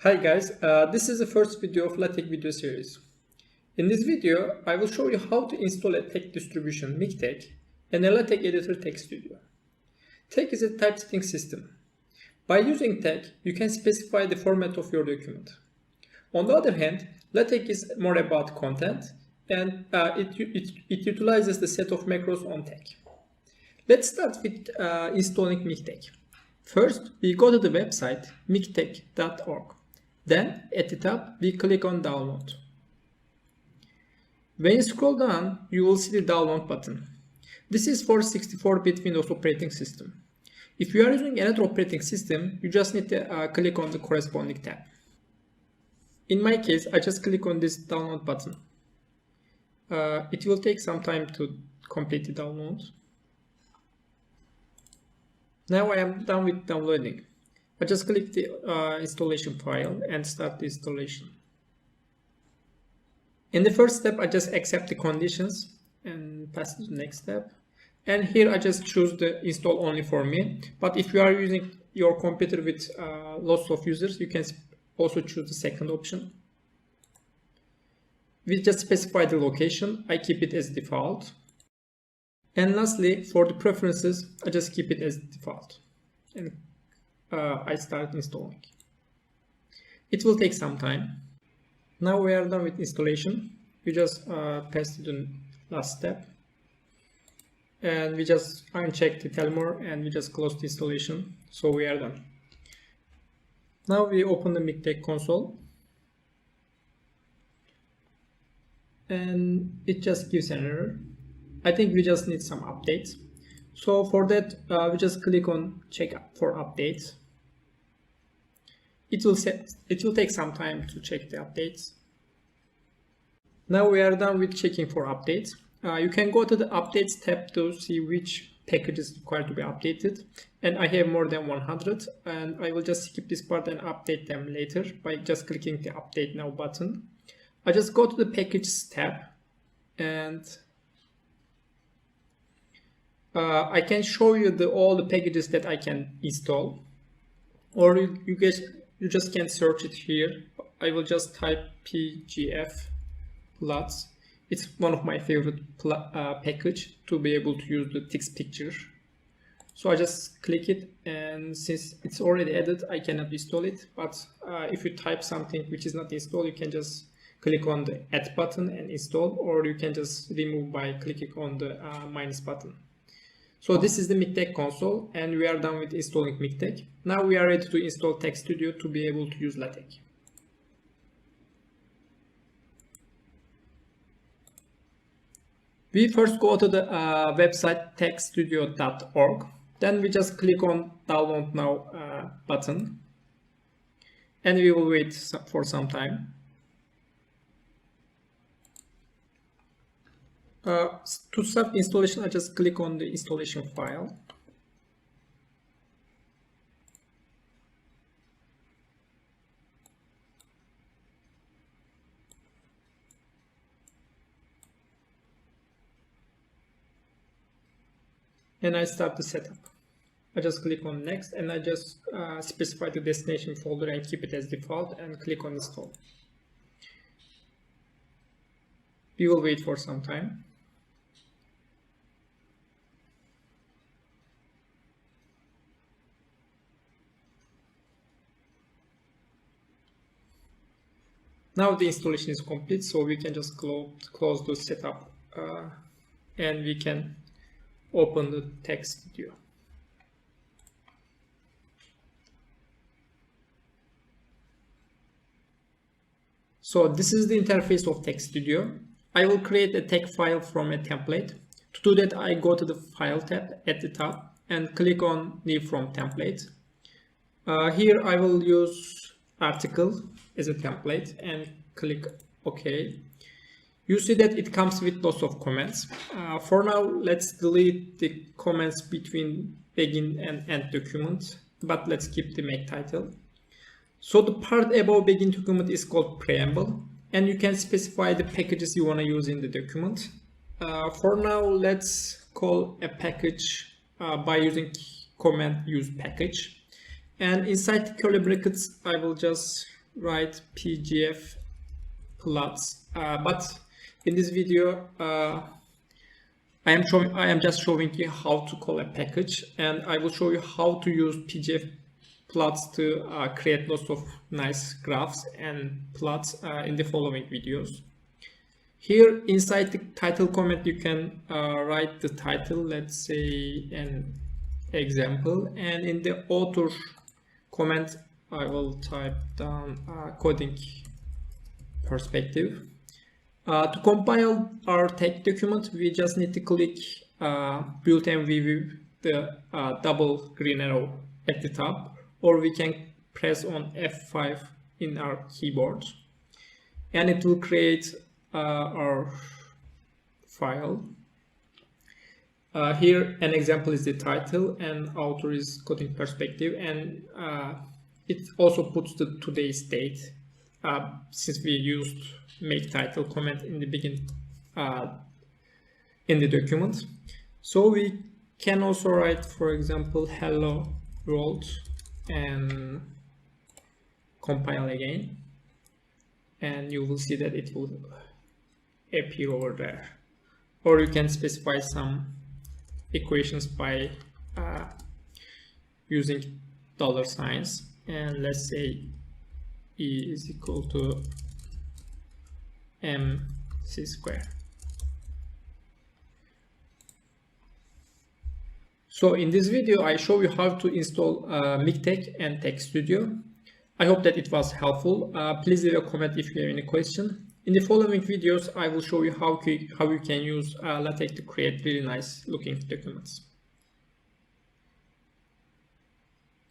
Hi guys, this is the first video of LaTeX video series. In this video, I will show you how to install a TeX distribution MiKTeX and a LaTeX editor TeXstudio. TeX is a typesetting system. By using TeX, you can specify the format of your document. On the other hand, LaTeX is more about content and it utilizes the set of macros on TeX. Let's start with installing MiKTeX. First, we go to the website MiKTeX.org. Then, at the top, we click on Download. When you scroll down, you will see the Download button. This is for 64-bit Windows operating system. If you are using another operating system, you just need to click on the corresponding tab. In my case, I just click on this Download button. It will take some time to complete the download. Now I am done with downloading. I just click the installation file and start the installation. In the first step, I just accept the conditions and pass to the next step. And here I just choose the install only for me. But if you are using your computer with lots of users, you can also choose the second option. We just specify the location. I keep it as default. And lastly, for the preferences, I just keep it as default. And I start installing. It will take some time. Now we are done with installation. We just pass to the last step. And we just uncheck the tell more and we just close the installation. So we are done. Now we open the MiKTeX console. And it just gives an error. I think we just need some updates. So for that, we just click on check for updates. It will take some time to check the updates. Now we are done with checking for updates. You can go to the updates tab to see which packages required to be updated. And I have more than 100, and I will just skip this part and update them later by just clicking the update now button. I just go to the packages tab and I can show you all the packages that I can install, or you just can search it here. I will just type pgf plots. It's one of my favorite package to be able to use the TeX picture. So I just click it, and since it's already added, I cannot install it. But if you type something which is not installed, you can just click on the add button and install, or you can just remove by clicking on the minus button. So this is the MiKTeX console, and we are done with installing MiKTeX. Now we are ready to install TeXstudio to be able to use LaTeX. We first go to the website TeXstudio.org. Then we just click on Download Now button, and we will wait for some time. To start installation, I just click on the installation file. And I start the setup. I just click on next, and I just specify the destination folder and keep it as default and click on install. We will wait for some time. Now the installation is complete, so we can just close the setup and we can open the TeXstudio. So this is the interface of TeXstudio. I will create a TeX file from a template. To do that, I go to the File tab at the top and click on New from Template. Here I will use article as a template and click OK. You see that it comes with lots of comments. For now, let's delete the comments between begin and end document, but let's keep the make title. So the part above begin document is called preamble, and you can specify the packages you want to use in the document. For now, let's call a package by using command use package. And inside the curly brackets, I will just write pgf plots, but in this video I am just showing you how to call a package, and I will show you how to use pgf plots to create lots of nice graphs and plots in the following videos. Here inside the title comment you can write the title, let's say an example, and in the author comment I will type down coding perspective. To compile our text document, we just need to click build and view the double green arrow at the top, or we can press on F5 in our keyboard, and it will create our file. Here an example is the title and author is coding perspective, and it also puts the today's date since we used make title comment in the beginning in the document. So we can also write, for example, hello world and compile again, and you will see that it will appear over there. Or you can specify some equations by using dollar signs, and let's say E is equal to mc square. So in this video I show you how to install MiKTeX and TeXstudio. I hope that it was helpful. Please leave a comment if you have any question. In the following videos I will show you how you can use LaTeX to create really nice looking documents.